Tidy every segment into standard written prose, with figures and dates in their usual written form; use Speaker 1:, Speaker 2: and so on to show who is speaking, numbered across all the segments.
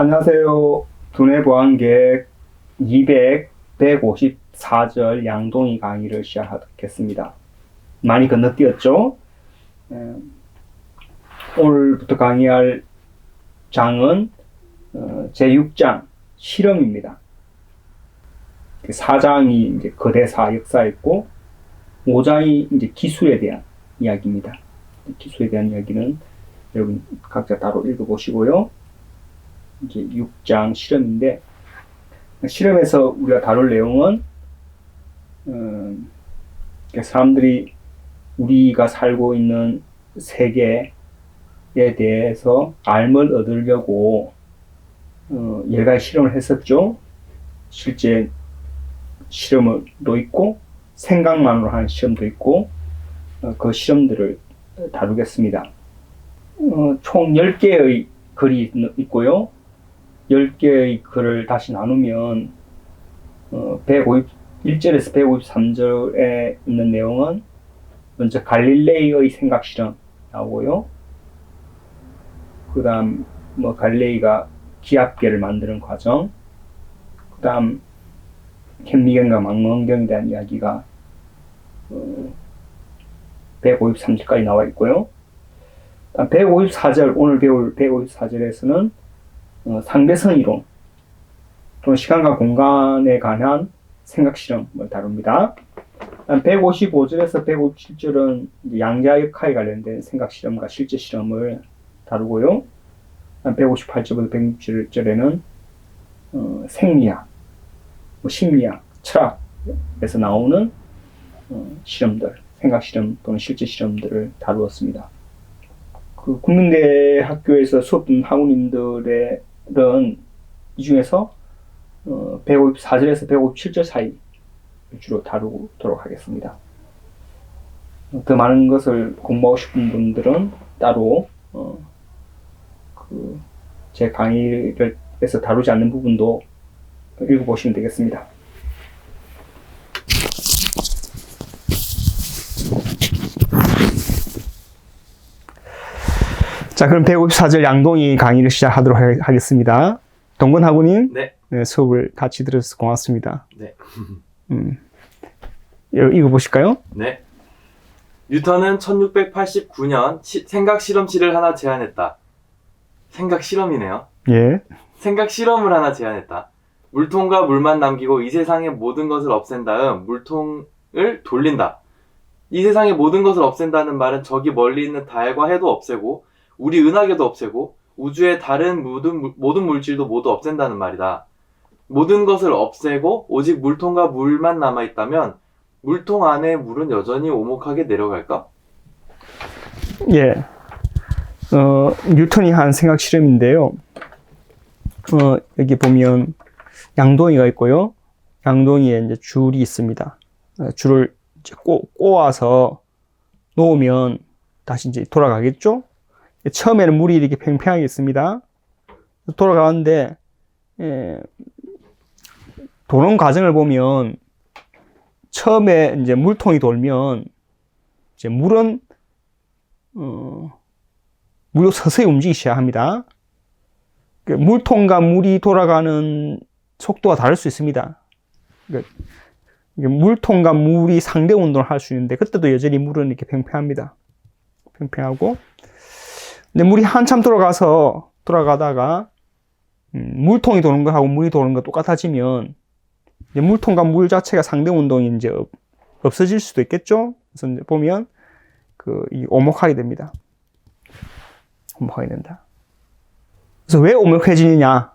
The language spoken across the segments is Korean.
Speaker 1: 안녕하세요. 두뇌보안계획 154절 양동이 강의를 시작하겠습니다. 많이 건너뛰었죠? 오늘부터 강의할 장은 제6장 실험입니다. 4장이 이제 거대사 역사였고 5장이 이제 기술에 대한 이야기입니다. 기술에 대한 이야기는 여러분 각자 따로 읽어보시고요. 이제 6장 실험인데, 실험에서 우리가 다룰 내용은 사람들이 우리가 살고 있는 세계에 대해서 알을 얻으려고 여러 가지 실험을 했었죠. 실제 실험도 있고 생각만으로 하는 시험도 있고, 그 실험들을 다루겠습니다. 총 10개의 글이 있고요. 10개의 글을 다시 나누면 151절에서 153절에 있는 내용은 먼저 갈릴레이의 생각 실험 나오고요. 그 다음 갈릴레이가 기압계를 만드는 과정, 그 다음 현미경과 망원경에 대한 이야기가 153절까지 나와 있고요. 154절, 오늘 배울 154절에서는 상대성 이론 또는 시간과 공간에 관한 생각 실험을 다룹니다. 155절에서 157절은 양자 역학에 관련된 생각 실험과 실제 실험을 다루고요. 158절부터 160절에는 생리학, 심리학, 철학에서 나오는 실험들, 생각 실험 또는 실제 실험들을 다루었습니다. 그 국민대 학교에서 수업 듣는 학우님들은 이 중에서 154절에서 157절 사이 주로 다루도록 하겠습니다. 더 많은 것을 공부하고 싶은 분들은 따로 제 강의에서 다루지 않는 부분도 읽어보시면 되겠습니다. 자, 그럼 154절 양동이 강의를 시작하도록 하겠습니다. 동건 학우님,
Speaker 2: 네.
Speaker 1: 수업을 같이 들어주셔서 고맙습니다.
Speaker 2: 네.
Speaker 1: 읽어보실까요?
Speaker 2: 네. 뉴턴은 1689년 생각 실험실을 하나 제안했다. 생각 실험이네요.
Speaker 1: 예.
Speaker 2: 생각 실험을 하나 제안했다. 물통과 물만 남기고 이 세상의 모든 것을 없앤 다음 물통을 돌린다. 이 세상의 모든 것을 없앤다는 말은 저기 멀리 있는 달과 해도 없애고 우리 은하계도 없애고 우주의 다른 모든 물질도 모두 없앤다는 말이다. 모든 것을 없애고 오직 물통과 물만 남아있다면 물통 안에 물은 여전히 오목하게 내려갈까?
Speaker 1: 예. 뉴턴이 한 생각 실험인데요. 여기 보면 양동이가 있고요. 양동이에 이제 줄이 있습니다. 줄을 이제 꼬아서 놓으면 다시 이제 돌아가겠죠? 처음에는 물이 이렇게 팽팽하게 있습니다. 돌아가는데, 도는 과정을 보면, 처음에 이제 물통이 돌면, 이제 물은, 물로 서서히 움직이기 시작합니다. 물통과 물이 돌아가는 속도가 다를 수 있습니다. 물통과 물이 상대 운동을 할 수 있는데, 그때도 여전히 물은 이렇게 팽팽합니다. 팽팽하고, 근데 물이 한참 돌아가다가, 물통이 도는 거하고 물이 도는 거 똑같아지면, 이제 물통과 물 자체가 상대 운동이 이제 없어질 수도 있겠죠? 그래서 이제 보면, 이 오목하게 됩니다. 오목하게 된다. 그래서 왜 오목해지느냐?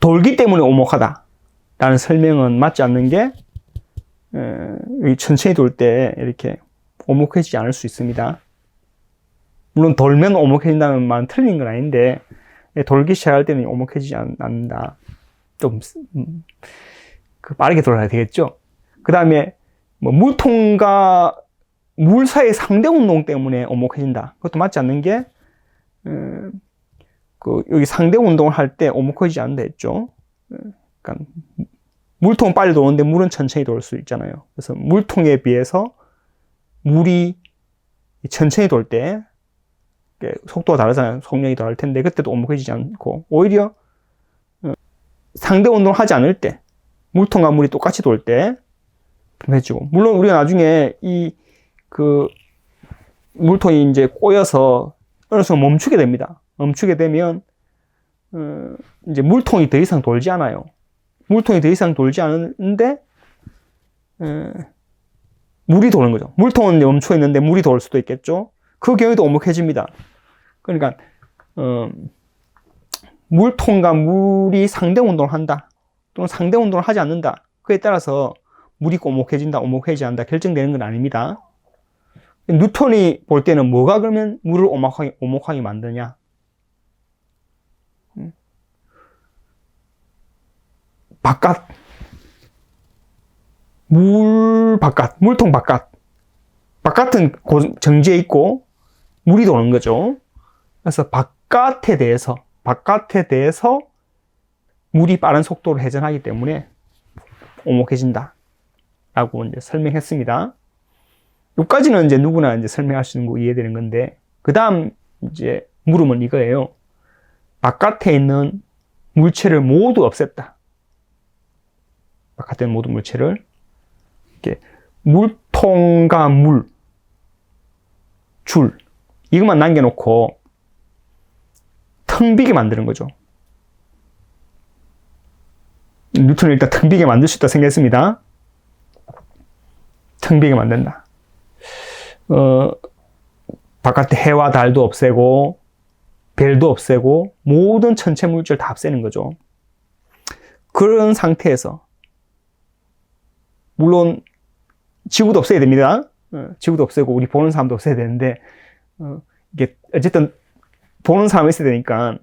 Speaker 1: 돌기 때문에 오목하다. 라는 설명은 맞지 않는 게, 천천히 돌 때 이렇게 오목해지지 않을 수 있습니다. 물론 돌면 오목해진다는 말은 틀린 건 아닌데, 돌기 시작할 때는 오목해지지 않는다. 좀, 빠르게 돌아야 되겠죠? 그 다음에, 물통과 물 사이의 상대 운동 때문에 오목해진다. 그것도 맞지 않는 게, 여기 상대 운동을 할 때 오목해지지 않는다 했죠? 그러니까, 물통은 빨리 도는데 물은 천천히 돌 수 있잖아요. 그래서 물통에 비해서 물이 천천히 돌 때 속도가 다르잖아요. 속력이 다를 텐데 그때도 오목해지지 않고 오히려 상대 운동을 하지 않을 때 물통과 물이 똑같이 돌 때 해주고 물론 우리가 나중에 그 물통이 이제 꼬여서 어느 순간 멈추게 됩니다. 멈추게 되면 이제 물통이 더 이상 돌지 않아요. 물통이 더 이상 돌지 않는데 물이 도는 거죠. 물통은 멈춰 있는데 물이 돌 수도 있겠죠. 그 경우에도 오목해집니다. 그러니까 물통과 물이 상대 운동을 한다 또는 상대 운동을 하지 않는다. 그에 따라서 물이 오목해진다, 오목해지지 않는다 결정되는 건 아닙니다. 뉴턴이 볼 때는 뭐가 그러면 물을 오목하게 만드냐? 바깥, 물통 바깥은 정지해 있고 물이 도는 거죠. 그래서 바깥에 대해서 물이 빠른 속도로 회전하기 때문에 오목해진다 라고 이제 설명했습니다. 여기까지는 이제 누구나 이제 설명할 수 있는 거 이해되는 건데, 그 다음 이제 물음은 이거예요. 바깥에 있는 물체를 모두 없앴다. 바깥에 있는 모든 물체를 이렇게 물통과 줄 이것만 남겨놓고 텅 비게 만드는 거죠. 뉴턴은 일단 텅 비게 만들 수 있다 생각했습니다. 텅 비게 만든다. 바깥에 해와 달도 없애고 별도 없애고 모든 천체 물질 다 없애는 거죠. 그런 상태에서 물론 지구도 없애야 됩니다. 지구도 없애고 우리 보는 사람도 없애야 되는데 이게 어쨌든 보는 사람이 있어야 되니까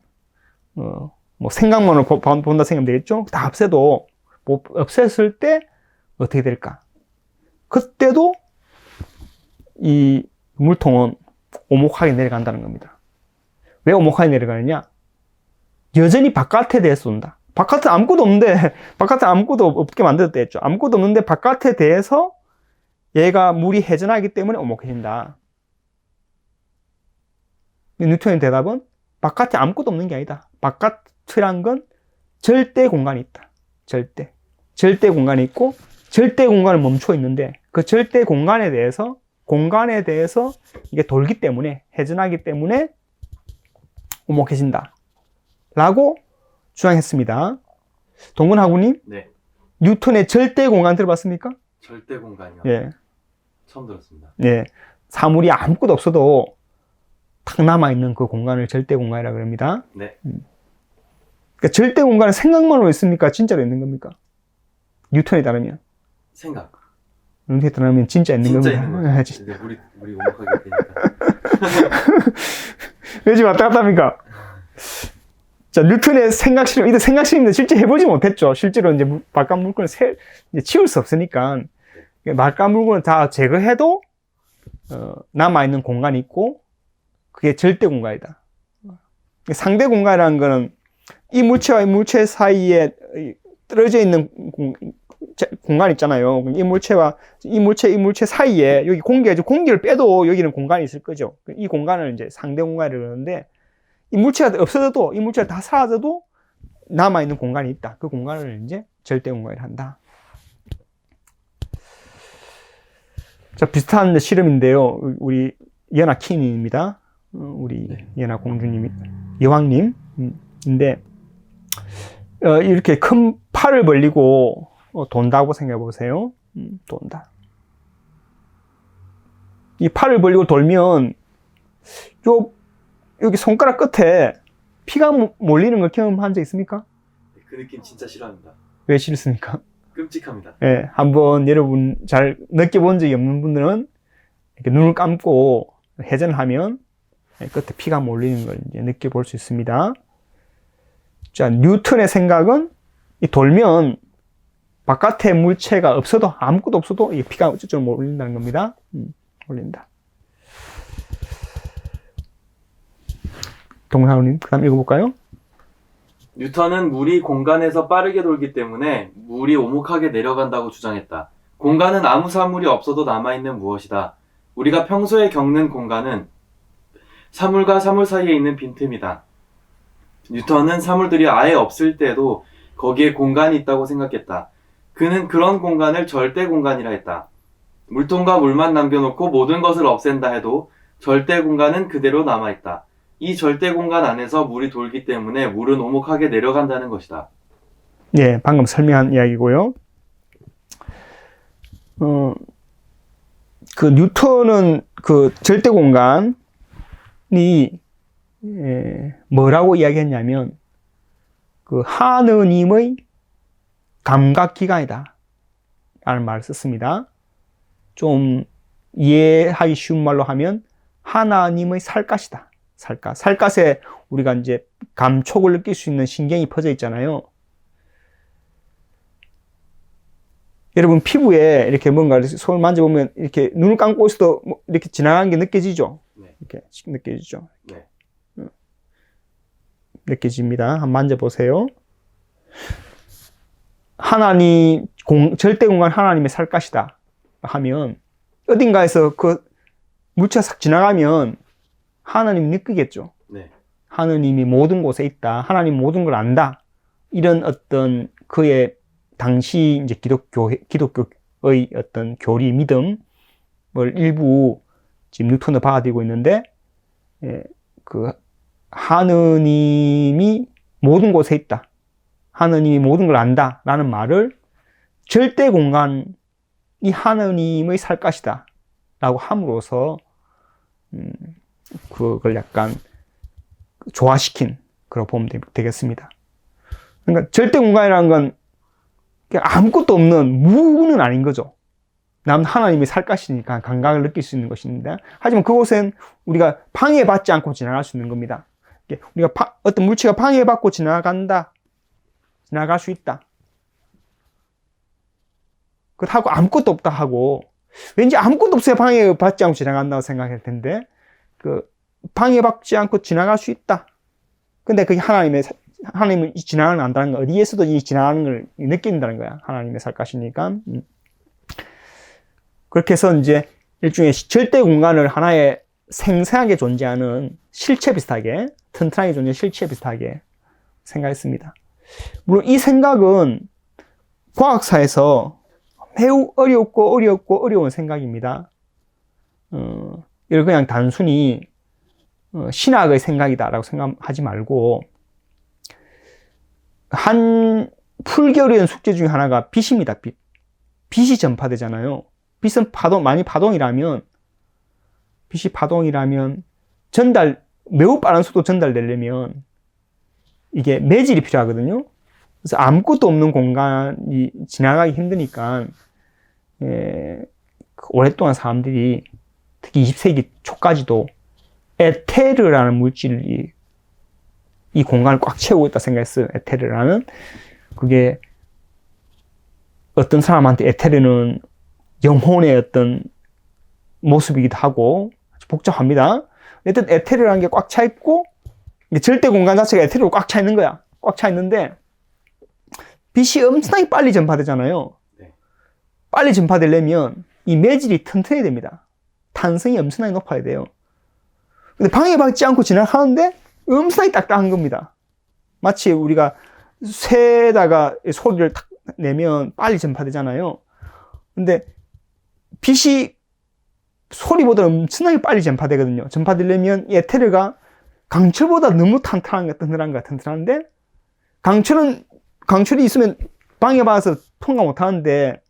Speaker 1: 뭐 생각만으로 본다 생각하면 되겠죠. 다 없애도 뭐 없앴을 때 어떻게 될까? 그때도 이 물통은 오목하게 내려간다는 겁니다. 왜 오목하게 내려가느냐? 여전히 바깥에 대해서 쏜다. 바깥에 아무것도 없는데, 바깥에 아무것도 없게 만들었다 했죠. 아무것도 없는데 바깥에 대해서 얘가 물이 회전하기 때문에 오목해진다. 뉴턴의 대답은 바깥에 아무것도 없는 게 아니다. 바깥이란 건 절대 공간이 있다. 절대 공간이 있고 절대 공간은 멈춰 있는데 그 절대 공간에 대해서 이게 돌기 때문에 회전하기 때문에 오목해진다 라고 주장했습니다. 동근하구님,
Speaker 2: 네.
Speaker 1: 뉴턴의 절대 공간 들어봤습니까?
Speaker 2: 절대 공간이요?
Speaker 1: 예.
Speaker 2: 처음 들었습니다.
Speaker 1: 예. 사물이 아무것도 없어도 탁 남아있는 그 공간을 절대 공간이라고 합니다.
Speaker 2: 네.
Speaker 1: 그러니까 절대 공간은 생각만으로 있습니까? 진짜로 있는 겁니까? 뉴턴에 따르면.
Speaker 2: 생각.
Speaker 1: 뉴턴에 따르면 진짜 있는
Speaker 2: 진짜
Speaker 1: 겁니다.
Speaker 2: 있는 거죠. 근데 물이 오목하게 되니까.
Speaker 1: 왜 지금 왔다 갔다 합니까? 자, 뉴턴의 생각 실험, 이때 생각 실험인데 실제 해보지 못했죠. 실제로 이제 바깥 물건을 이제 치울 수 없으니까. 바깥 물건을 다 제거해도, 남아있는 공간이 있고, 그게 절대 공간이다. 상대 공간이라는 거는 이 물체와 이 물체 사이에 떨어져 있는 공간 있잖아요. 이 물체와 이 물체 사이에 여기 공기를 빼도 여기는 공간이 있을 거죠. 이 공간을 이제 상대 공간이라고 그러는데, 이 물체가 없어져도, 이 물체가 다 사라져도 남아있는 공간이 있다. 그 공간을 이제 절대 공간이라 한다. 자, 비슷한 실험인데요. 우리 연하 키님입니다. 우리 연하 공주님이, 여왕님. 인데, 이렇게 큰 팔을 벌리고 돈다고 생각해 보세요. 돈다. 이 팔을 벌리고 돌면, 여기 손가락 끝에 피가 몰리는 걸 경험한 적 있습니까?
Speaker 2: 그 느낌 진짜 싫어합니다.
Speaker 1: 왜 싫습니까?
Speaker 2: 끔찍합니다.
Speaker 1: 예, 한번 여러분 잘 느껴본 적이 없는 분들은 이렇게 눈을 감고 회전을 하면 끝에 피가 몰리는 걸 이제 느껴볼 수 있습니다. 자, 뉴턴의 생각은 이 돌면 바깥에 물체가 없어도 아무것도 없어도 이 피가 어쩌고 몰린다는 겁니다. 몰린다. 동상우님, 그 다음 읽어볼까요?
Speaker 2: 뉴턴은 물이 공간에서 빠르게 돌기 때문에 물이 오목하게 내려간다고 주장했다. 공간은 아무 사물이 없어도 남아있는 무엇이다. 우리가 평소에 겪는 공간은 사물과 사물 사이에 있는 빈틈이다. 뉴턴은 사물들이 아예 없을 때도 거기에 공간이 있다고 생각했다. 그는 그런 공간을 절대 공간이라 했다. 물통과 물만 남겨놓고 모든 것을 없앤다 해도 절대 공간은 그대로 남아있다. 이 절대 공간 안에서 물이 돌기 때문에 물은 오목하게 내려간다는 것이다.
Speaker 1: 예, 방금 설명한 이야기고요. 그 뉴턴은 그 절대 공간이 뭐라고 이야기했냐면 그 하느님의 감각기관이다 라는 말을 썼습니다. 좀 이해하기 쉬운 말로 하면 하나님의 살갗이다. 살갗에 우리가 이제 감촉을 느낄 수 있는 신경이 퍼져 있잖아요. 여러분 피부에 이렇게 뭔가 손을 만져보면 이렇게 눈을 감고 있어도 이렇게 지나가는 게 느껴지죠?
Speaker 2: 네.
Speaker 1: 이렇게 느껴지죠?
Speaker 2: 네.
Speaker 1: 느껴집니다. 한번 만져보세요. 절대 공간 하나님의 살갗이다 하면 어딘가에서 그 물체가 싹 지나가면 하나님이 느끼겠죠.
Speaker 2: 네.
Speaker 1: 하나님이 모든 곳에 있다. 하나님 모든 걸 안다. 이런 어떤 그의 당시 이제 기독교의 어떤 교리, 믿음을 일부 지금 뉴턴은 받아들이고 있는데, 그 하느님이 모든 곳에 있다. 하느님이 모든 걸 안다. 라는 말을 절대 공간이 하느님의 살갗이다. 라고 함으로써, 그걸 약간 조화시킨, 그렇게 보면 되겠습니다. 그러니까 절대 공간이라는 건 아무것도 없는 무는 아닌 거죠. 하나님이 살갗이니까 감각을 느낄 수 있는 것인데, 하지만 그곳엔 우리가 방해받지 않고 지나갈 수 있는 겁니다. 우리가 어떤 물체가 방해받고 지나갈 수 있다. 그렇다고 아무것도 없다 하고, 왠지 아무것도 없어야 방해받지 않고 지나간다고 생각할 텐데, 방해받지 않고 지나갈 수 있다. 근데 그게 하나님이 지나간다는 건 어디에서도 이 지나가는 걸 느낀다는 거야. 하나님의 살갗이니까. 그렇게 해서 이제 일종의 절대 공간을 하나의 생생하게 존재하는 실체 비슷하게, 튼튼하게 존재하는 실체 비슷하게 생각했습니다. 물론 이 생각은 과학사에서 매우 어려운 생각입니다. 이걸 그냥 단순히 신학의 생각이다라고 생각하지 말고, 한 풀기 어려운 숙제 중에 하나가 빛입니다. 빛이 전파되잖아요. 빛은 많이 파동이라면 매우 빠른 속도 전달되려면 이게 매질이 필요하거든요. 그래서 아무것도 없는 공간이 지나가기 힘드니까, 오랫동안 사람들이 특히 20세기 초까지도 에테르라는 물질이 이 공간을 꽉 채우고 있다 생각했어요. 에테르라는. 그게 어떤 사람한테 에테르는 영혼의 어떤 모습이기도 하고 아주 복잡합니다. 일단 에테르라는 게 꽉 차 있고, 절대 공간 자체가 에테르로 꽉 차 있는 거야. 꽉 차 있는데 빛이 엄청나게 빨리 전파되잖아요.
Speaker 2: 네.
Speaker 1: 빨리 전파되려면 이 매질이 튼튼해야 됩니다. 탄성이 엄청나게 높아야 돼요. 근데 방해받지 않고 지나가는데 엄청나게 딱딱한 겁니다. 마치 우리가 쇠에다가 소리를 탁 내면 빨리 전파되잖아요. 근데 빛이 소리보다 엄청나게 빨리 전파되거든요. 전파되려면 이 에테르가 강철보다 너무 튼튼한데, 강철이 있으면 방해받아서 통과 못 하는데,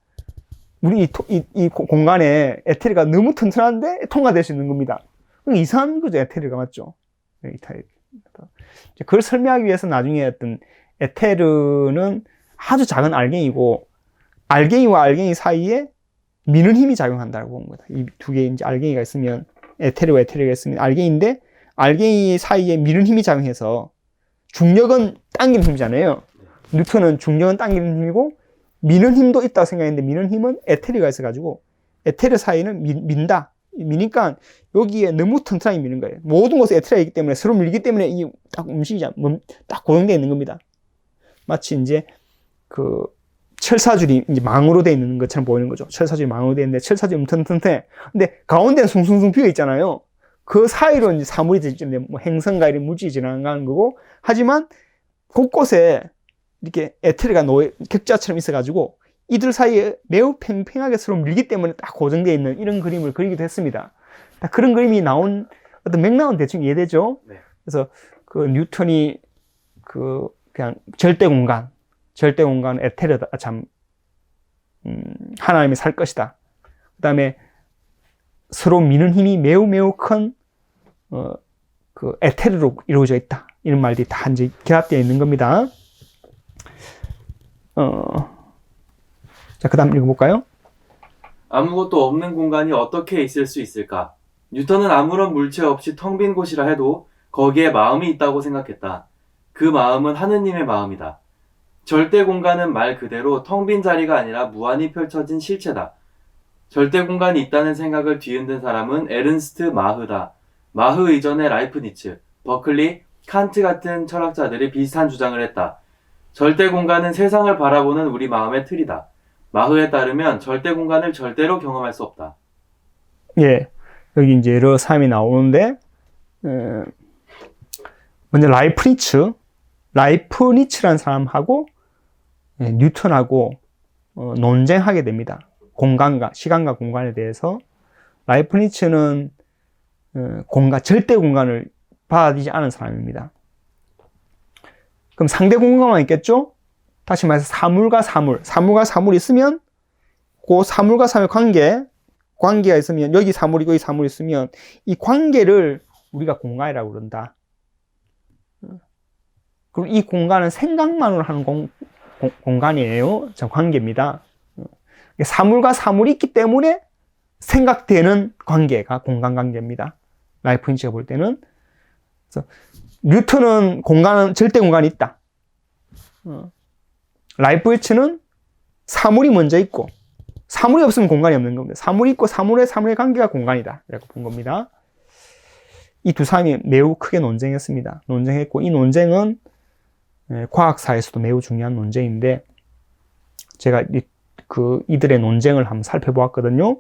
Speaker 1: 우리 이 공간에 에테르가 너무 튼튼한데 통과될 수 있는 겁니다. 이상한 거죠, 에테르가. 맞죠? 그걸 설명하기 위해서 나중에 어떤 에테르는 아주 작은 알갱이고, 알갱이와 알갱이 사이에 미는 힘이 작용한다고 본 거다. 이 두 개의 이제 알갱이가 있으면, 에테르와 에테르가 있으면 알갱이인데, 알갱이 사이에 미는 힘이 작용해서, 중력은 당기는 힘이잖아요. 뉴턴은 중력은 당기는 힘이고, 미는 힘도 있다고 생각했는데, 미는 힘은 에테르가 있어가지고, 에테르 사이는 민다. 미니까 여기에 너무 튼튼하게 미는 거예요. 모든 곳에 에테르가 있기 때문에, 서로 밀기 때문에 이 딱 움직이지 딱 고정되어 있는 겁니다. 마치 이제 그 철사줄이 이제 망으로 되어 있는 것처럼 보이는 거죠. 철사줄이 망으로 되어 있는데, 철사줄이 엄청 튼튼해. 근데 가운데는 숭숭숭 비어 있잖아요. 그 사이로 이제 사물이 되는데 뭐 행성과 이런 물질이 지나가는 거고, 하지만 곳곳에 이렇게 에테르가 격자처럼 있어가지고 이들 사이에 매우 팽팽하게 서로 밀기 때문에 딱 고정되어 있는 이런 그림을 그리기도 했습니다. 그런 그림이 나온 어떤 맥락은 대충 이해되죠?
Speaker 2: 네.
Speaker 1: 그래서 그 뉴턴이 그냥 절대 공간 에테르다, 하나님이 살 것이다. 그 다음에 서로 미는 힘이 매우 큰, 그 에테르로 이루어져 있다. 이런 말들이 다 이제 결합되어 있는 겁니다. 자, 그 다음 읽어볼까요?
Speaker 2: 아무것도 없는 공간이 어떻게 있을 수 있을까? 뉴턴은 아무런 물체 없이 텅 빈 곳이라 해도 거기에 마음이 있다고 생각했다. 그 마음은 하느님의 마음이다. 절대 공간은 말 그대로 텅 빈 자리가 아니라 무한히 펼쳐진 실체다. 절대 공간이 있다는 생각을 뒤흔든 사람은 에른스트 마흐다. 마흐 이전에 라이프니츠, 버클리, 칸트 같은 철학자들이 비슷한 주장을 했다. 절대 공간은 세상을 바라보는 우리 마음의 틀이다. 마흐에 따르면 절대 공간을 절대로 경험할 수 없다.
Speaker 1: 예, 여기 이제 여러 사람이 나오는데, 먼저 라이프니츠라는 사람하고 뉴턴하고 논쟁하게 됩니다. 시간과 공간에 대해서. 라이프니츠는 절대 공간을 받아들이지 않은 사람입니다. 그럼 상대 공간만 있겠죠? 다시 말해서 사물과 사물이 있으면 그 사물과 사물의 관계가 있으면, 여기 사물이고 여기 사물이 있으면 이 관계를 우리가 공간이라고 그런다. 그리고 이 공간은 생각만으로 하는 공간이에요. 관계입니다. 사물과 사물이 있기 때문에 생각되는 관계가 공간 관계입니다. 라이프니츠가 볼 때는. 그래서 뉴턴은 절대 공간이 있다. 라이프니츠는 사물이 먼저 있고, 사물이 없으면 공간이 없는 겁니다. 사물이 있고 사물의 관계가 공간이다. 이렇게 본 겁니다. 이 두 사람이 매우 크게 논쟁했고, 이 논쟁은 과학사에서도 매우 중요한 논쟁인데, 제가 이들의 논쟁을 한번 살펴보았거든요.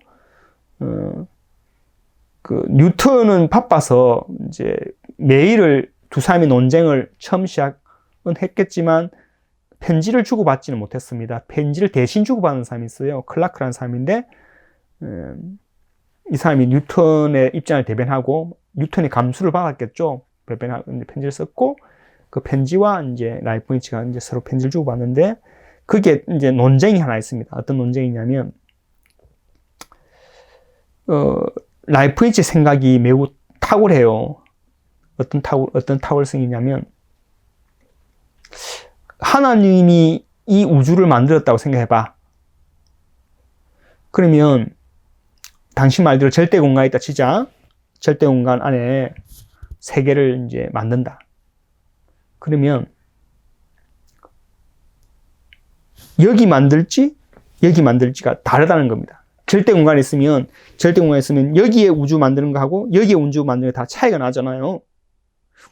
Speaker 1: 뉴턴은 바빠서 이제 매일 두 사람이 논쟁을 처음 시작은 했겠지만 편지를 주고받지는 못했습니다. 편지를 대신 주고받는 사람이 있어요. 클라크라는 사람인데, 이 사람이 뉴턴의 입장을 대변하고 뉴턴이 감수를 받았겠죠. 편지를 썼고, 그 편지와 이제 라이프니츠가 이제 서로 편지를 주고받는데, 그게 이제 논쟁이 하나 있습니다. 어떤 논쟁이냐면, 라이프니츠 생각이 매우 탁월해요. 어떤 탁월성이냐면, 하나님이 이 우주를 만들었다고 생각해봐. 그러면 당신 말대로 절대 공간이 있다 치자. 절대 공간 안에 세계를 이제 만든다. 그러면 여기 만들지가 다르다는 겁니다. 절대 공간에 있으면 여기에 우주 만드는 거하고 여기에 우주 만드는 거 다 차이가 나잖아요.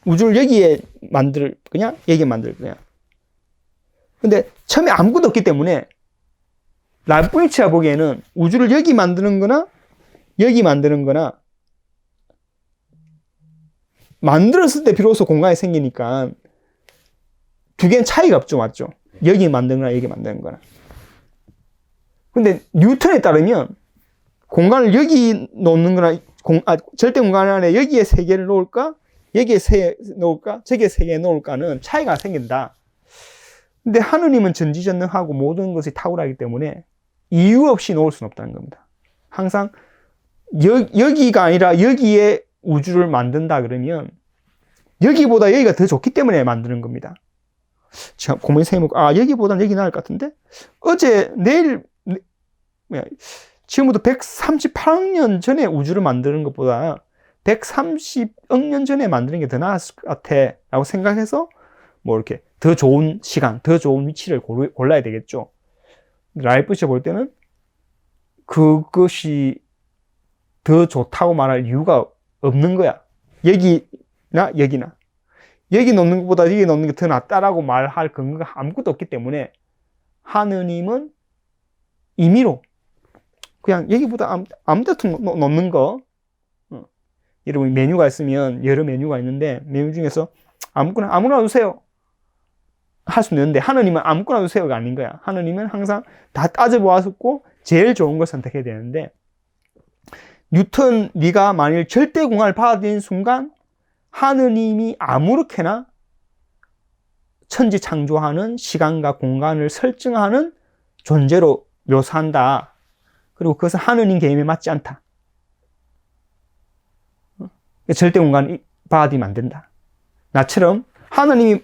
Speaker 1: 우주를 여기에 만들 거냐, 여기에 만들 거냐. 근데 처음에 아무것도 없기 때문에 라이프니츠가 보기에는 우주를 여기 만드는 거나 여기 만드는 거나, 만들었을 때 비로소 공간이 생기니까 두 개는 차이가 없죠, 맞죠? 여기 만드는 거나 여기 만드는 거나. 근데 뉴턴에 따르면 공간을 여기 놓는 거나, 절대 공간 안에 여기에 세 개를 놓을까, 여기에 세 개 놓을까, 저기에 세 개 놓을까는 차이가 생긴다. 근데 하느님은 전지전능하고 모든 것이 탁월하기 때문에 이유 없이 놓을 수는 없다는 겁니다. 항상 여기가 아니라 여기에 우주를 만든다 그러면 여기보다 여기가 더 좋기 때문에 만드는 겁니다. 제가 고모님 생각해보고, 여기보다는 여기 나을 것 같은데? 지금부터 138억 년 전에 우주를 만드는 것보다 130억 년 전에 만드는 게 더 나았을 것 같아 라고 생각해서 이렇게 더 좋은 시간, 더 좋은 위치를 골라야 되겠죠. 라이프니츠가 볼 때는 그것이 더 좋다고 말할 이유가 없는 거야. 여기나 여기나. 여기 놓는 것보다 여기 놓는 게 더 낫다라고 말할 근거가 아무것도 없기 때문에 하느님은 임의로 그냥 여기보다 아무 데도 놓는 거, 여러분 메뉴가 있으면 여러 메뉴가 있는데 메뉴 중에서 아무거나 주세요 할 수 있는데 하느님은 아무거나 주세요가 아닌 거야. 하느님은 항상 다 따져보았고 제일 좋은 걸 선택해야 되는데 뉴턴 네가 만일 절대 공간을 받아들이는 순간 하느님이 아무렇게나 천지 창조하는 시간과 공간을 설정하는 존재로 묘사한다. 그리고 그것은 하느님 개념에 맞지 않다. 절대 공간을 받아들이면 안 된다. 나처럼 하느님이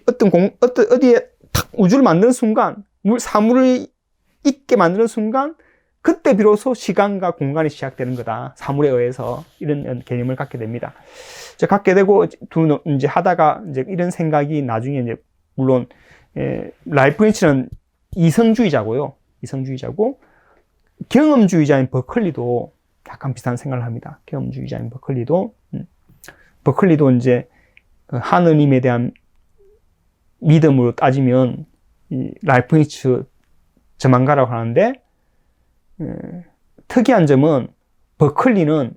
Speaker 1: 어디에 탁 우주를 만드는 순간, 사물을 있게 만드는 순간, 그때 비로소 시간과 공간이 시작되는 거다. 사물에 의해서 이런 개념을 갖게 됩니다. 갖게 되고 이제 하다가 이제 이런 생각이 나중에 이제 물론 라이프니츠는 이성주의자고요. 이성주의자고 경험주의자인 버클리도 약간 비슷한 생각을 합니다. 경험주의자인 버클리도 이제 하느님에 대한 믿음으로 따지면 이 라이프니츠 저망가라고 하는데 특이한 점은 버클리는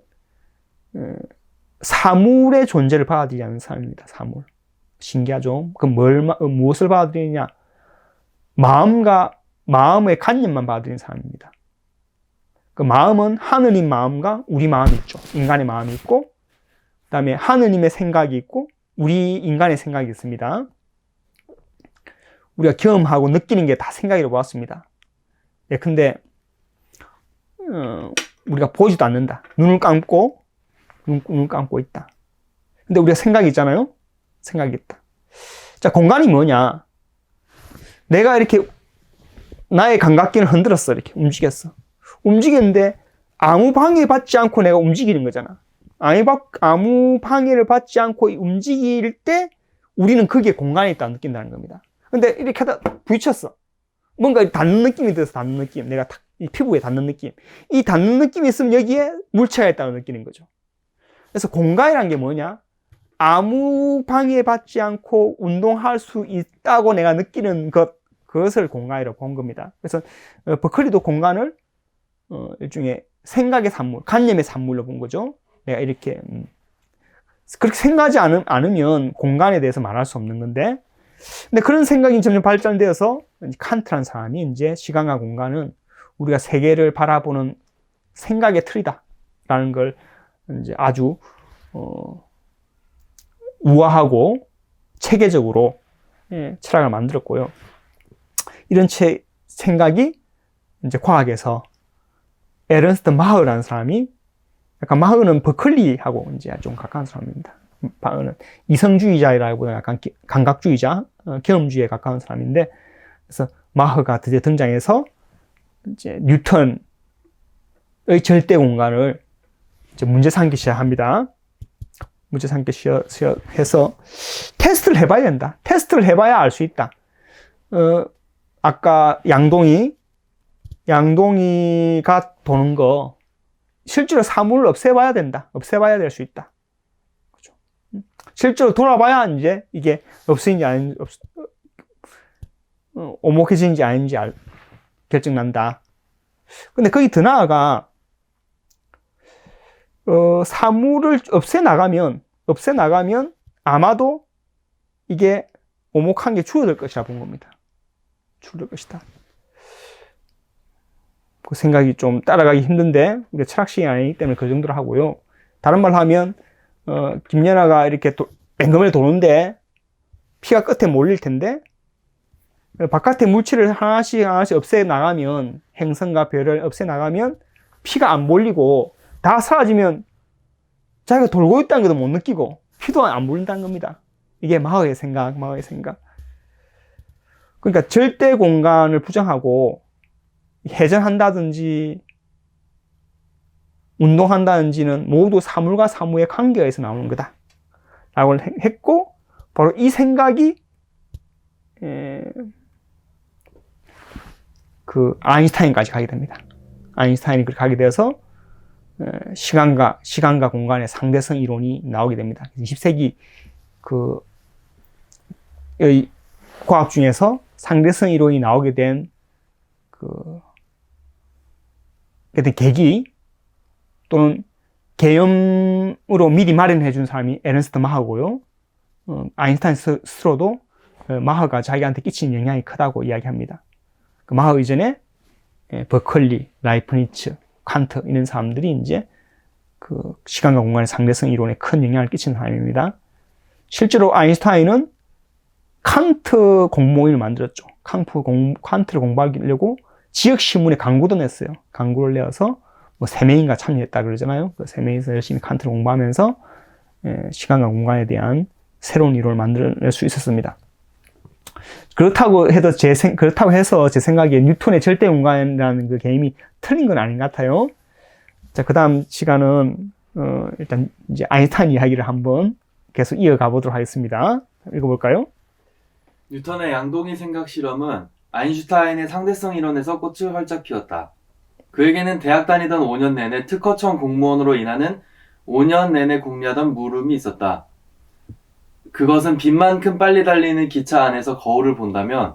Speaker 1: 사물의 존재를 받아들이지 않는 사람입니다. 사물. 신기하죠? 그럼 무엇을 받아들이냐? 마음의 관념만 받아들이는 사람입니다. 그 마음은 하느님 마음과 우리 마음이 있죠. 인간의 마음이 있고, 그 다음에 하느님의 생각이 있고, 우리 인간의 생각이 있습니다. 우리가 경험하고 느끼는 게 다 생각이라고 보았습니다. 예, 근데, 우리가 보지도 않는다. 눈을 감고 있다. 근데 우리가 생각이 있잖아요? 생각이 있다. 자, 공간이 뭐냐? 내가 이렇게 나의 감각기를 흔들었어. 이렇게 움직였어. 움직였는데 아무 방해받지 않고 내가 움직이는 거잖아. 아무 방해를 받지 않고 움직일 때 우리는 거기에 공간이 있다고 느낀다는 겁니다. 근데 이렇게 하다 부딪혔어. 뭔가 닿는 느낌이 들어서 닿는 느낌. 내가 이 피부에 닿는 느낌. 이 닿는 느낌이 있으면 여기에 물체가 있다고 느끼는 거죠. 그래서 공간이란 게 뭐냐? 아무 방해받지 않고 운동할 수 있다고 내가 느끼는 그것을 공간이라고 본 겁니다. 그래서 버클리도 공간을 일종의 생각의 산물, 관념의 산물로 본 거죠. 내가 이렇게 그렇게 생각하지 않으면 공간에 대해서 말할 수 없는 건데, 근데 그런 생각이 점점 발전되어서 칸트라는 사람이 이제 시간과 공간은 우리가 세계를 바라보는 생각의 틀이다라는 걸 이제 아주 우아하고 체계적으로 철학을 만들었고요. 이런 생각이 이제 과학에서 에른스트 마흐라는 사람이, 약간 마흐는 버클리하고 이제 좀 가까운 사람입니다. 마흐는 이성주의자라기보다는 약간 감각주의자, 경험주의에 가까운 사람인데, 그래서 마흐가 드디어 등장해서 이제 뉴턴의 절대 공간을 이제 문제 삼기 시작합니다. 문제 삼기 시작해서 테스트를 해봐야 된다. 테스트를 해봐야 알 수 있다. 아까 양동이가 도는 거 실제로 사물을 없애봐야 된다. 없애봐야 될 수 있다. 그렇죠? 실제로 돌아봐야 이제 이게 없어진지 아닌지, 오목해진지 아닌지 결정난다. 근데 거기 더 나아가 사물을 없애나가면 아마도 이게 오목한 게 줄어들 것이라 본 겁니다. 줄어들 것이다. 그 생각이 좀 따라가기 힘든데, 우리가 철학식이 아니기 때문에 그 정도로 하고요. 다른 말로 하면, 김연아가 이렇게 뱅금을 도는데, 피가 끝에 몰릴 텐데, 바깥에 물질을 하나씩 없애나가면, 행성과 별을 없애나가면, 피가 안 몰리고, 다 사라지면, 자기가 돌고 있다는 것도 못 느끼고, 피도 안 몰린다는 겁니다. 이게 마흐의 생각. 그러니까 절대 공간을 부정하고, 회전한다든지 운동한다든지는 모두 사물과 사물의 관계에서 나오는 거다 라고 했고, 바로 이 생각이 그 아인슈타인까지 가게 됩니다. 아인슈타인이 그렇게 가게 되어서 시간과 공간의 상대성 이론이 나오게 됩니다. 20세기 그 과학 중에서 상대성 이론이 나오게 된 그 계기 또는 계엄으로 미리 마련해 준 사람이 에른스트 마하고요. 아인슈타인 스스로도 마하가 자기한테 끼친 영향이 크다고 이야기합니다. 그 마하 이전에 버클리, 라이프니츠, 칸트 이런 사람들이 이제 그 시간과 공간의 상대성 이론에 큰 영향을 끼친 사람입니다. 실제로 아인슈타인은 칸트 공모인을 만들었죠. 칸트를 공부하려고 지역 신문에 광고도 냈어요. 광고를 내어서 뭐 3명인가 참여했다 그러잖아요. 그 3명이서 열심히 칸트를 공부하면서 시간과 공간에 대한 새로운 이론을 만들어낼 수 있었습니다. 그렇다고 해서 제 생각에 뉴턴의 절대 공간이라는 그 개념이 틀린 건 아닌 것 같아요. 자, 그 다음 시간은, 일단 이제 아인슈타인 이야기를 한번 계속 이어가 보도록 하겠습니다. 읽어볼까요?
Speaker 2: 뉴턴의 양동이 생각 실험은 아인슈타인의 상대성 이론에서 꽃을 활짝 피웠다. 그에게는 대학 다니던 5년 내내 특허청 공무원으로 인하는 5년 내내 궁리하던 물음이 있었다. 그것은 빛만큼 빨리 달리는 기차 안에서 거울을 본다면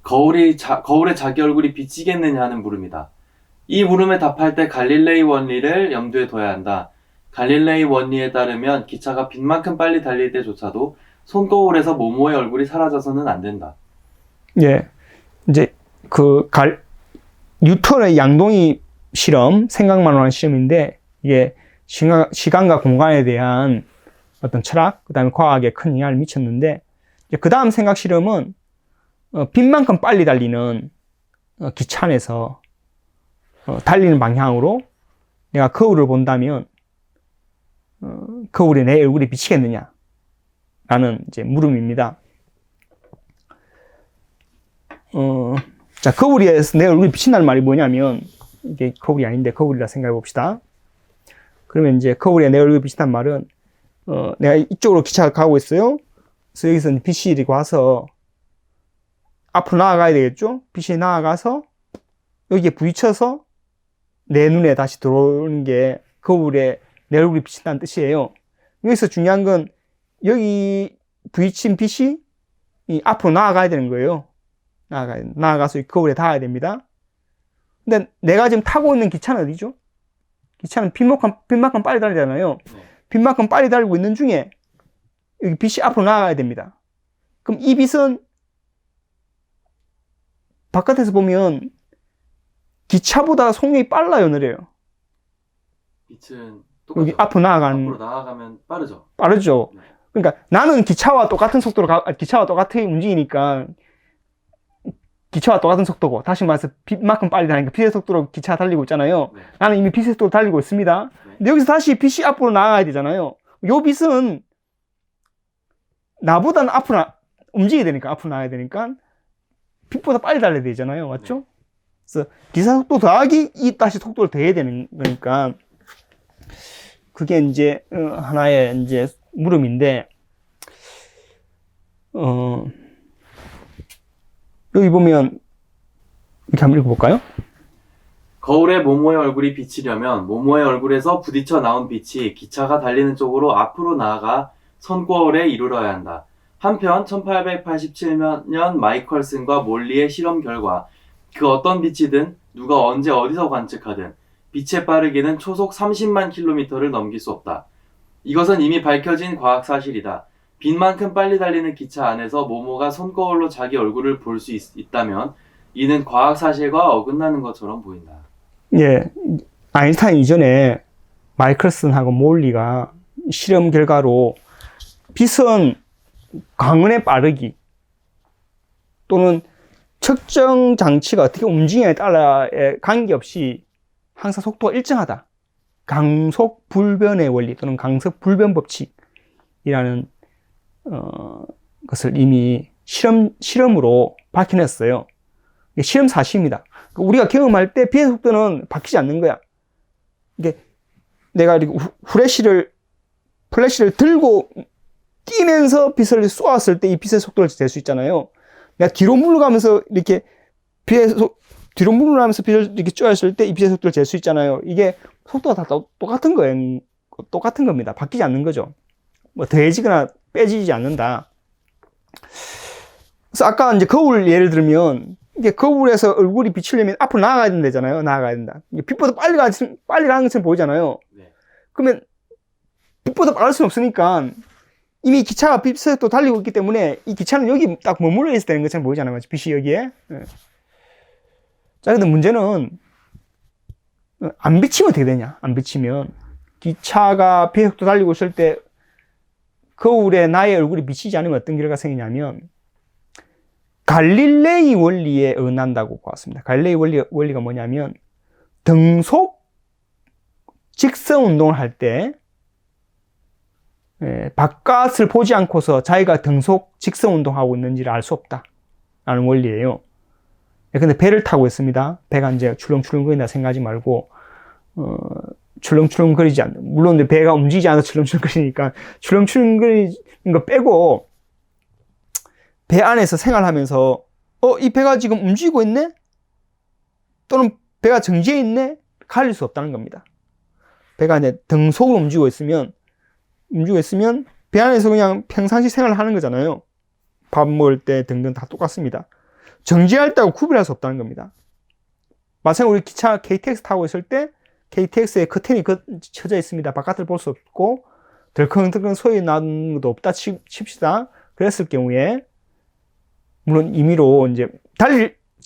Speaker 2: 거울에 자기 얼굴이 비치겠느냐 하는 물음이다. 이 물음에 답할 때 갈릴레이 원리를 염두에 둬야 한다. 갈릴레이 원리에 따르면 기차가 빛만큼 빨리 달릴 때조차도 손거울에서 모모의 얼굴이 사라져서는 안 된다.
Speaker 1: 예. 이제 뉴턴의 양동이 실험, 생각만으로 한 실험인데, 이게 시간과 공간에 대한 어떤 철학, 그 다음에 과학에 큰 영향을 미쳤는데, 그 다음 생각 실험은, 빛만큼 빨리 달리는 기차 안에서 달리는 방향으로 내가 거울을 본다면, 거울에 내 얼굴이 비치겠느냐? 라는 이제 물음입니다. 자, 거울에서 내 얼굴이 비친다는 말이 뭐냐면, 이게 거울이 아닌데 거울이라 생각해 봅시다. 그러면 이제 거울에 내 얼굴이 비친다는 말은, 내가 이쪽으로 기차가 가고 있어요. 그래서 여기서 빛이 이렇게 와서 앞으로 나아가야 되겠죠? 빛이 나아가서 여기에 부딪혀서 내 눈에 다시 들어오는 게 거울에 내 얼굴이 비친다는 뜻이에요. 여기서 중요한 건 여기 부딪힌 빛이 앞으로 나아가야 되는 거예요. 나아가서 거울에 닿아야 됩니다. 근데 내가 지금 타고 있는 기차는 어디죠? 기차는 빛만큼 빨리 달리잖아요. 빛만큼 빨리 달리고 있는 중에 여기 빛이 앞으로 나아가야 됩니다. 그럼 이 빛은 바깥에서 보면 기차보다 속력이 빨라요, 느려요?
Speaker 2: 빛은
Speaker 1: 여기
Speaker 2: 똑같죠.
Speaker 1: 앞으로
Speaker 2: 앞으로 나아가면 빠르죠.
Speaker 1: 빠르죠.
Speaker 2: 네.
Speaker 1: 그러니까 나는 기차와 똑같은 속도로 기차와 똑같이 움직이니까 기차와 똑같은 속도고, 다시 말해서 빛만큼 빨리 달리니까 빛의 속도로 기차가 달리고 있잖아요.
Speaker 2: 네.
Speaker 1: 나는 이미 빛의 속도로 달리고 있습니다.
Speaker 2: 네.
Speaker 1: 근데 여기서 다시 빛이 앞으로 나가야 되잖아요. 요 빛은 나보다는 앞으로 움직여야 되니까, 앞으로 나가야 되니까 빛보다 빨리 달려야 되잖아요. 맞죠?
Speaker 2: 네.
Speaker 1: 그래서 기차 속도 더하기 이 다시 속도를 더해야 되는 거니까 그게 이제 하나의 이제 물음인데, 여기 보면 이렇게 한번 읽어볼까요?
Speaker 2: 거울에 모모의 얼굴이 비치려면 모모의 얼굴에서 부딪혀 나온 빛이 기차가 달리는 쪽으로 앞으로 나아가 선거울에 이르러야 한다. 한편 1887년 마이컬슨과 몰리의 실험 결과 그 어떤 빛이든 누가 언제 어디서 관측하든 빛의 빠르기는 초속 30만 킬로미터를 넘길 수 없다. 이것은 이미 밝혀진 과학 사실이다. 빛만큼 빨리 달리는 기차 안에서 모모가 손거울로 자기 얼굴을 볼 수 있다면 이는 과학 사실과 어긋나는 것처럼 보인다.
Speaker 1: 예, 아인슈타인 이전에 마이클슨하고 몰리가 실험 결과로 빛은 광원의 빠르기 또는 측정 장치가 어떻게 움직이냐에 따라에 관계없이 항상 속도가 일정하다. 강속 불변의 원리 또는 강속 불변 법칙이라는 것을 이미 실험으로 밝혀냈어요. 이게 실험 사실입니다. 우리가 경험할 때 빛의 속도는 바뀌지 않는 거야. 이게 내가 이렇게 플래시를 들고 뛰면서 빛을 쏘았을 때 이 빛의 속도를 잴 수 있잖아요. 내가 뒤로 물러가면서 이렇게 뒤로 물러가면서 빛을 이렇게 쏘았을 때 이 빛의 속도를 잴 수 있잖아요. 이게 속도가 다 똑같은 거예요. 똑같은 겁니다. 바뀌지 않는 거죠. 뭐 더해지거나 빼지지 않는다. 그래서 아까 이제 거울 예를 들면 이게 거울에서 얼굴이 비치려면 앞으로 나아가야 된다잖아요. 나아가야 된다. 빛보다 빨리 가는 것처럼 보이잖아요.
Speaker 2: 네.
Speaker 1: 그러면 빛보다 빠를 수는 없으니까 이미 기차가 빛속도 달리고 있기 때문에 이 기차는 여기 딱 머물러 있어야 되는 것처럼 보이잖아요. 빛이 여기에. 자, 근데 문제는 안 비치면 어떻게 되냐? 안 비치면 기차가 빛속도 달리고 있을 때 거울에 나의 얼굴이 비치지 않으면 어떤 결과가 생기냐면 갈릴레이 원리에 어긋난다고 보았습니다. 갈릴레이 원리가 뭐냐면 등속 직선 운동을 할 때 바깥을 보지 않고서 자기가 등속 직선 운동하고 있는지를 알 수 없다라는 원리예요. 근데 배를 타고 있습니다. 배가 이제 출렁출렁거린다 생각하지 말고 출렁출렁거리지 않는, 물론 배가 움직이지 않아서 출렁출렁거리니까 출렁출렁거리는 거 빼고 배 안에서 생활하면서 이 배가 지금 움직이고 있네? 또는 배가 정지해 있네? 가릴 수 없다는 겁니다. 배가 이제 등속으로 움직이고 있으면 배 안에서 그냥 평상시 생활을 하는 거잖아요. 밥 먹을 때 등등 다 똑같습니다. 정지할 때하고 구별할 수 없다는 겁니다. 마찬가지로 우리 기차 KTX 타고 있을 때 KTX에 커튼이 쳐져 있습니다. 바깥을 볼 수 없고 덜컹덜컹 소리 나는 것도 없다 칩시다. 그랬을 경우에 물론 임의로 이제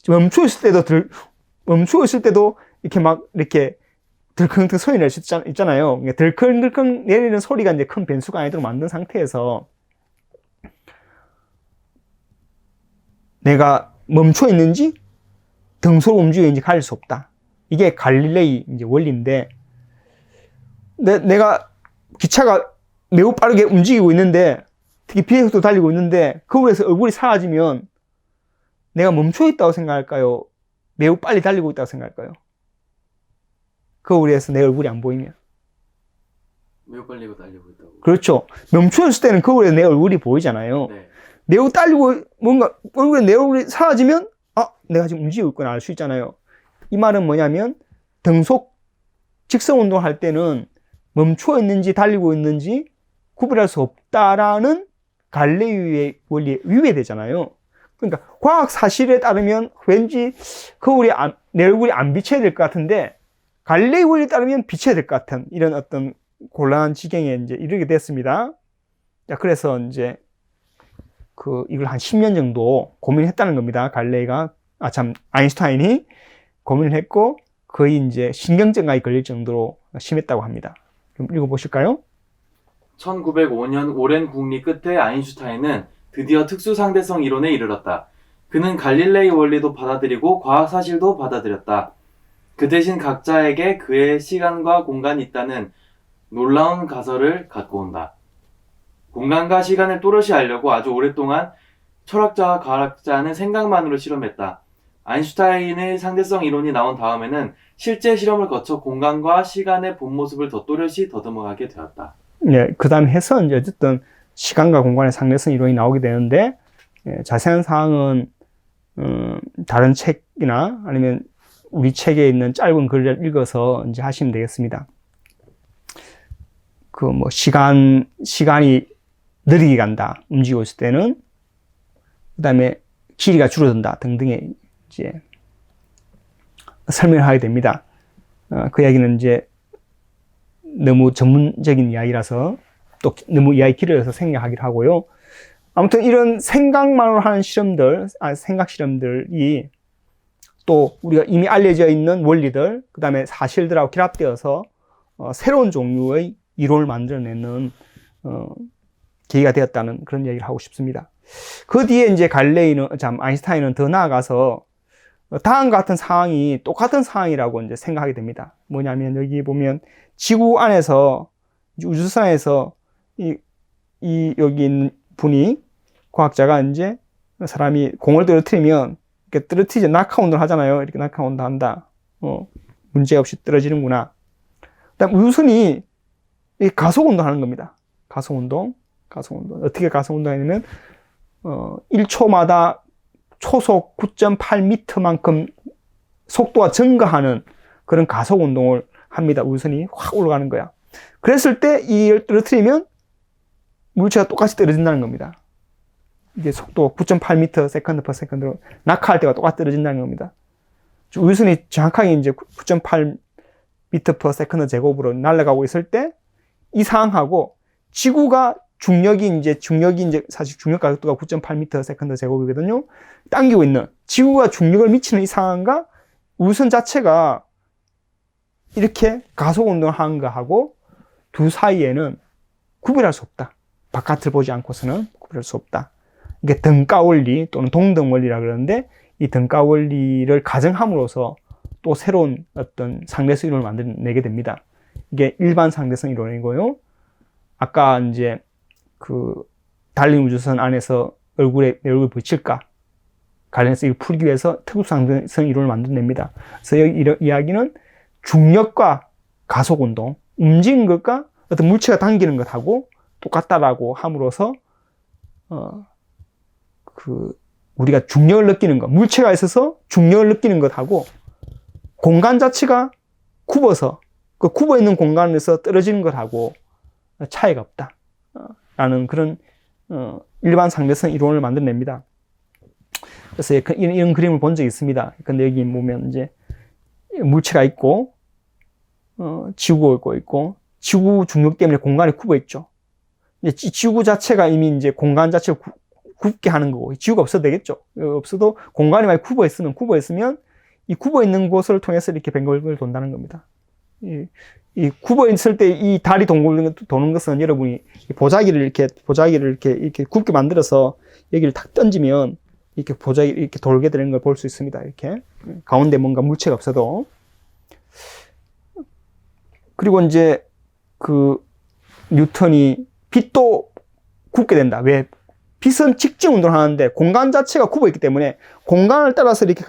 Speaker 1: 멈추어 있을 때도 이렇게 막 이렇게 덜컹덜컹 소리 낼 수 있잖아요. 덜컹덜컹 내리는 소리가 이제 큰 변수가 아니도록 만든 상태에서 내가 멈춰 있는지 등속으로 움직여 있는지 가릴 수 없다. 이게 갈릴레이 이제 원리인데, 내가 기차가 매우 빠르게 움직이고 있는데, 특히 비행속도 달리고 있는데, 거울에서 얼굴이 사라지면 내가 멈춰 있다고 생각할까요? 매우 빨리 달리고 있다고 생각할까요? 거울에서 내 얼굴이 안 보이면.
Speaker 2: 매우 빨리 달리고 있다고.
Speaker 1: 그렇죠. 멈춰 있을 때는 거울에 내 얼굴이 보이잖아요.
Speaker 2: 네.
Speaker 1: 매우 달리고 뭔가 얼굴에 내 얼굴이 사라지면 내가 지금 움직이고 있구나 알 수 있잖아요. 이 말은 뭐냐면 등속 직선 운동할 때는 멈춰 있는지 달리고 있는지 구별할 수 없다라는 갈릴레이의 원리에 위배되잖아요. 그러니까 과학 사실에 따르면 왠지 거울에 내 얼굴이 안 비쳐야 될 것 같은데 갈릴레이 원리에 따르면 비쳐야 될 것 같은 이런 어떤 곤란한 지경에 이제 이르게 됐습니다. 자, 그래서 이제 이걸 한 10년 정도 고민했다는 겁니다. 갈릴레이가 아인슈타인이 고민을 했고 거의 이제 신경증까지 걸릴 정도로 심했다고 합니다. 좀 읽어보실까요?
Speaker 2: 1905년 오랜 국리 끝에 아인슈타인은 드디어 특수상대성 이론에 이르렀다. 그는 갈릴레이 원리도 받아들이고 과학 사실도 받아들였다. 그 대신 각자에게 그의 시간과 공간이 있다는 놀라운 가설을 갖고 온다. 공간과 시간을 또렷이 알려고 아주 오랫동안 철학자와 과학자는 생각만으로 실험했다. 아인슈타인의 상대성 이론이 나온 다음에는 실제 실험을 거쳐 공간과 시간의 본 모습을 더 또렷이 더듬어가게 되었다.
Speaker 1: 네, 그 다음 해서 이제 어쨌든 시간과 공간의 상대성 이론이 나오게 되는데, 자세한 사항은 다른 책이나 아니면 우리 책에 있는 짧은 글을 읽어서 이제 하시면 되겠습니다. 시간이 느리게 간다, 움직이고 있을 때는, 그 다음에 길이가 줄어든다 등등의 이제 설명을 하게 됩니다. 그 이야기는 이제 너무 전문적인 이야기라서 또 너무 이야기 길어져서 생략하기로 하고요. 아무튼 이런 생각만으로 하는 생각 실험들이 또 우리가 이미 알려져 있는 원리들, 그 다음에 사실들하고 결합되어서 새로운 종류의 이론을 만들어내는 계기가 되었다는 그런 얘기를 하고 싶습니다. 그 뒤에 이제 아인슈타인은 더 나아가서 다음과 같은 상황이 똑같은 상황이라고 이제 생각하게 됩니다. 뭐냐면 여기 보면 지구 안에서 우주선에서 여기 있는 분이 과학자가 이제 사람이 공을 떨어뜨리면 이렇게 떨어뜨리지 낙하 운동을 하잖아요. 이렇게 낙하 운동 한다. 문제 없이 떨어지는구나. 그다음 우주선이 가속 운동하는 겁니다. 가속 운동. 어떻게 가속 운동하냐면 1초마다 초속 9.8m만큼 속도가 증가하는 그런 가속 운동을 합니다. 우주선이 확 올라가는 거야. 그랬을 때 이걸 떨어뜨리면 물체가 똑같이 떨어진다는 겁니다. 이게 속도 9.8m 세컨드 퍼 세컨드로 낙하할 때가 똑같이 떨어진다는 겁니다. 우주선이 정확하게 이제 9.8 미터 퍼 세컨드 제곱으로 날아가고 있을 때 이 상황하고 지구가 중력이 이제 사실 중력 가속도가 9.8m 세컨드 제곱이거든요. 당기고 있는 지구가 중력을 미치는 이 상황과 우선 자체가 이렇게 가속 운동을 하는 거하고 두 사이에는 구별할 수 없다. 바깥을 보지 않고서는 구별할 수 없다. 이게 등가 원리 또는 동등 원리라 그러는데 이 등가 원리를 가정함으로써 또 새로운 어떤 상대성 이론을 만들어내게 됩니다. 이게 일반 상대성 이론이고요. 아까 이제 그 달린 우주선 안에서 내 얼굴 붙일까 관련해서 이걸 풀기 위해서 특수 상대성 이론을 만들어냅니다. 그래서 여기 이야기는 중력과 가속 운동, 움직이는 것과 어떤 물체가 당기는 것하고 똑같다라고 함으로써 우리가 중력을 느끼는 것, 물체가 있어서 중력을 느끼는 것하고 공간 자체가 굽어서 그 굽어 있는 공간에서 떨어지는 것하고 차이가 없다. 라는 그런 일반 상대성 이론을 만들어냅니다. 그래서 이런 그림을 본 적이 있습니다. 근데 여기 보면 이제 물체가 있고 지구가 있고 지구 중력 때문에 공간이 굽어 있죠. 이제 지구 자체가 이미 이제 공간 자체를 굽게 하는 거고 지구가 없어도 되겠죠. 없어도 공간이 많이 굽어 있으면 이 굽어 있는 곳을 통해서 이렇게 뱅글뱅글 돈다는 겁니다. 이 굽어 있을 때 이 달이 도는 것은 여러분이 보자기를 이렇게 굽게 만들어서 여기를 탁 던지면 이렇게 보자기 이렇게 돌게 되는 걸 볼 수 있습니다. 이렇게 가운데 뭔가 물체가 없어도. 그리고 이제 그 뉴턴이 빛도 굽게 된다. 왜? 빛은 직진 운동을 하는데 공간 자체가 굽어 있기 때문에 공간을 따라서 이렇게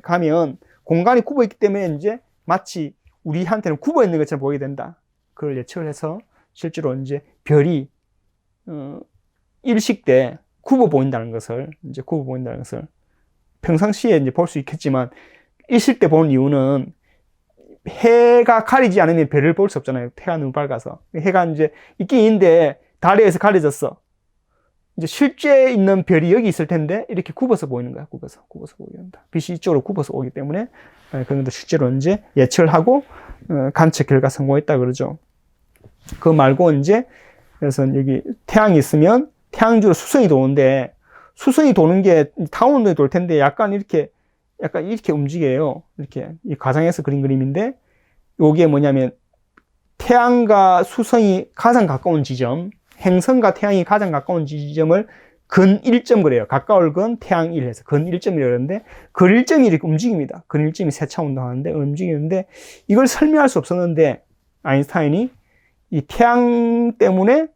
Speaker 1: 가면 공간이 굽어 있기 때문에 이제 마치 우리한테는 굽어 있는 것처럼 보이게 된다. 그걸 예측을 해서 실제로 이제 별이 일식 때 굽어 보인다는 것을 평상시에 이제 볼 수 있겠지만 일식 때 보는 이유는 해가 가리지 않으면 별을 볼 수 없잖아요. 해가 너무 밝아서. 해가 이제 있긴 있는데 달에 의해서 가려졌어. 이제 실제 있는 별이 여기 있을 텐데 이렇게 굽어서 보이는 거야. 굽어서 보이게 된다. 빛이 이쪽으로 굽어서 오기 때문에 그런데 실제로 이제 예측을 하고 관측 결과 성공했다 그러죠. 그 말고 이제 그래서 여기 태양이 있으면 태양 주로 수성이 도는데 수성이 도는 게 타원 운동이 돌 텐데 약간 이렇게 움직여요. 이렇게 이 가상에서 그린 그림인데 요게 뭐냐면 태양과 수성이 가장 가까운 지점, 행성과 태양이 가장 가까운 지점을 근 1점 그래요. 가까울 근 태양 1에서 근 1점이라고 그러는데 근 1점이 이렇게 움직입니다. 근 1점이 세차 운동하는데 움직이는데 이걸 설명할 수 없었는데 아인슈타인이 이 태양 때문에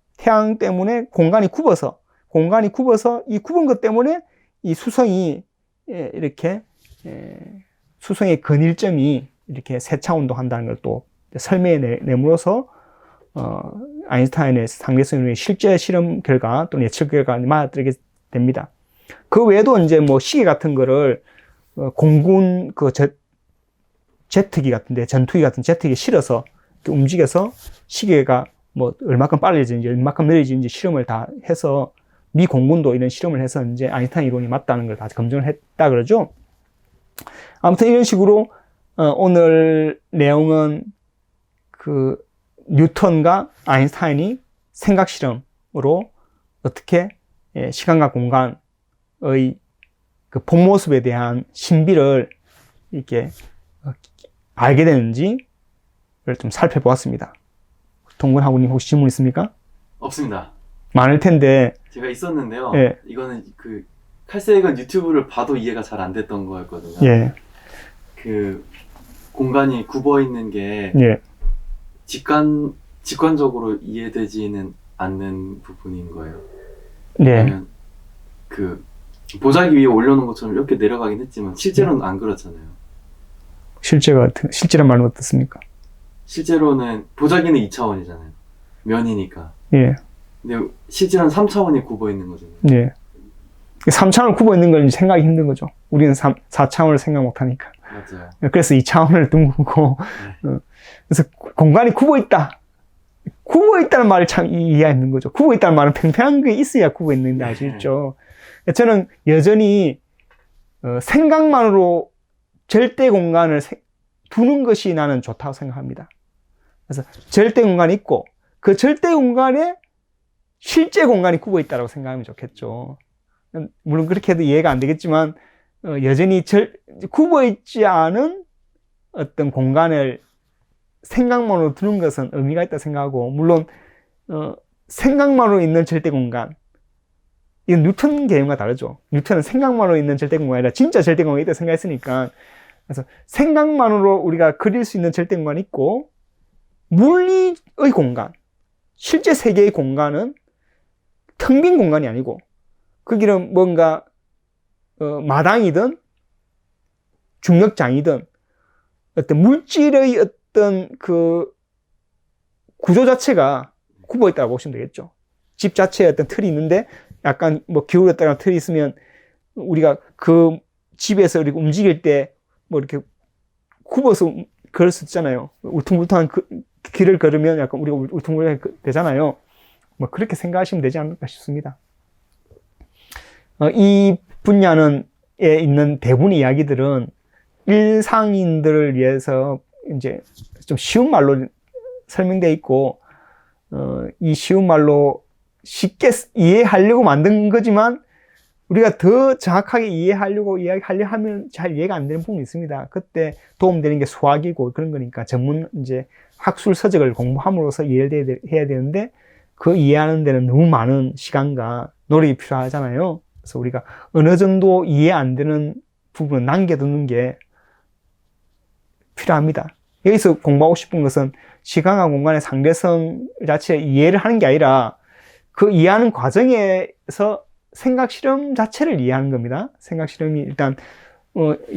Speaker 1: 공간이 굽어서 이 굽은 것 때문에 이 수성이 이렇게 수성의 근 1점이 이렇게 세차 운동한다는 걸 또 설명해 내므로써 아인슈타인의 상대성 이론의 실제 실험 결과 또는 예측 결과가 맞아들게 됩니다. 그 외에도 이제 뭐 시계 같은 거를 공군 제트기 같은데 전투기 같은 제트기에 실어서 움직여서 시계가 뭐 얼마큼 빨라지는지 얼마큼 느려지는지 실험을 다 해서 미 공군도 이런 실험을 해서 이제 아인슈타인 이론이 맞다는 걸 다 검증을 했다 그러죠. 아무튼 이런 식으로 오늘 내용은 그 뉴턴과 아인슈타인이 생각 실험으로 어떻게 시간과 공간의 그 본 모습에 대한 신비를 이렇게 알게 되는지를 좀 살펴보았습니다. 동근하고님 혹시 질문 있습니까?
Speaker 2: 없습니다.
Speaker 1: 많을 텐데.
Speaker 2: 제가 있었는데요.
Speaker 1: 예.
Speaker 2: 이거는 그 칼세이건 유튜브를 봐도 이해가 잘 안 됐던 거였거든요.
Speaker 1: 예.
Speaker 2: 그 공간이 굽어 있는 게
Speaker 1: 예.
Speaker 2: 직관적으로 이해되지는 않는 부분인 거예요.
Speaker 1: 네.
Speaker 2: 그 보자기 위에 올려놓은 것처럼 이렇게 내려가긴 했지만 실제로는 안 그렇잖아요.
Speaker 1: 실제란 말은 어떻습니까?
Speaker 2: 실제로는 보자기는 2차원이잖아요. 면이니까.
Speaker 1: 예.
Speaker 2: 근데 실제로는 3차원이 굽어 있는 거잖아요.
Speaker 1: 예. 3차원을 굽어 있는 건 생각이 힘든 거죠. 우리는 4차원을 생각 못 하니까.
Speaker 2: 맞아요.
Speaker 1: 그래서 2차원을 둥글고, 그래서 공간이 굽어 있다. 굽어 있다는 말을 참 이해가 있는 거죠. 굽어 있다는 말은 팽팽한 게 있어야 굽어 있는 게 아시죠? 저는 여전히 생각만으로 절대 공간을 두는 것이 나는 좋다고 생각합니다. 그래서 절대 공간이 있고 그 절대 공간에 실제 공간이 굽어 있다고 생각하면 좋겠죠. 물론 그렇게 해도 이해가 안 되겠지만 여전히 굽어 있지 않은 어떤 공간을 생각만으로 두는 것은 의미가 있다 생각하고, 물론 생각만으로 있는 절대 공간, 이건 뉴턴 개념과 다르죠. 뉴턴은 생각만으로 있는 절대 공간이 아니라 진짜 절대 공간이 있다 생각했으니까. 그래서 생각만으로 우리가 그릴 수 있는 절대 공간이 있고, 물리의 공간, 실제 세계의 공간은 텅 빈 공간이 아니고, 거기는 뭔가 마당이든 중력장이든 어떤 물질의 어떤 그 구조 자체가 굽어 있다고 보시면 되겠죠. 집 자체에 어떤 틀이 있는데 약간 뭐 기울였다가 틀이 있으면 우리가 그 집에서 이렇게 움직일 때 뭐 이렇게 굽어서 걸을 수 있잖아요. 울퉁불퉁한 그 길을 걸으면 약간 우리가 울퉁불퉁하게 되잖아요. 뭐 그렇게 생각하시면 되지 않을까 싶습니다. 이 분야에 있는 대부분의 이야기들은 일상인들을 위해서 이제 좀 쉬운 말로 설명되어 있고, 이 쉬운 말로 쉽게 이해하려고 만든 거지만 우리가 더 정확하게 이해하려 하면 잘 이해가 안 되는 부분이 있습니다. 그때 도움되는 게 수학이고 그런 거니까 전문 이제 학술 서적을 공부함으로써 이해를 해야 되는데, 그 이해하는 데는 너무 많은 시간과 노력이 필요하잖아요. 그래서 우리가 어느 정도 이해 안 되는 부분은 남겨두는 게 필요합니다. 여기서 공부하고 싶은 것은 시간과 공간의 상대성 자체에 이해를 하는 게 아니라 그 이해하는 과정에서 생각 실험 자체를 이해하는 겁니다. 생각 실험이 일단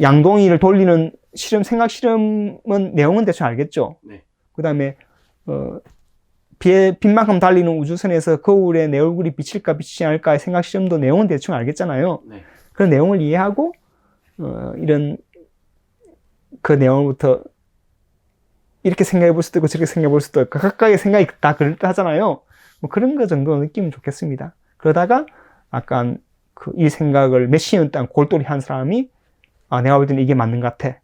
Speaker 1: 양동이를 돌리는 실험, 생각 실험은 내용은 대충 알겠죠.
Speaker 2: 네.
Speaker 1: 그 다음에 빛만큼 달리는 우주선에서 거울에 내 얼굴이 비칠까 비치지 않을까의 생각 실험도 내용은 대충 알겠잖아요.
Speaker 2: 네.
Speaker 1: 그런 내용을 이해하고 이런 그 내용부터 이렇게 생각해 볼 수도 있고 저렇게 생각해 볼 수도 있고 각각의 생각이 다 그럴듯하잖아요. 뭐 그런 거 정도 느끼면 좋겠습니다. 그러다가 약간 이 생각을 몇 년 동안 골똘히 한 사람이 내가 볼 때는 이게 맞는 것 같아.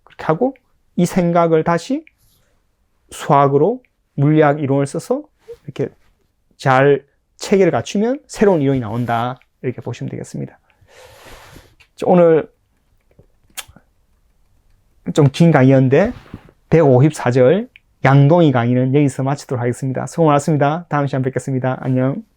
Speaker 1: 그렇게 하고 이 생각을 다시 수학으로 물리학 이론을 써서 이렇게 잘 체계를 갖추면 새로운 이론이 나온다. 이렇게 보시면 되겠습니다. 오늘 좀 긴 강의였는데 154절 양동이 강의는 여기서 마치도록 하겠습니다. 수고 많았습니다. 다음 시간에 뵙겠습니다. 안녕.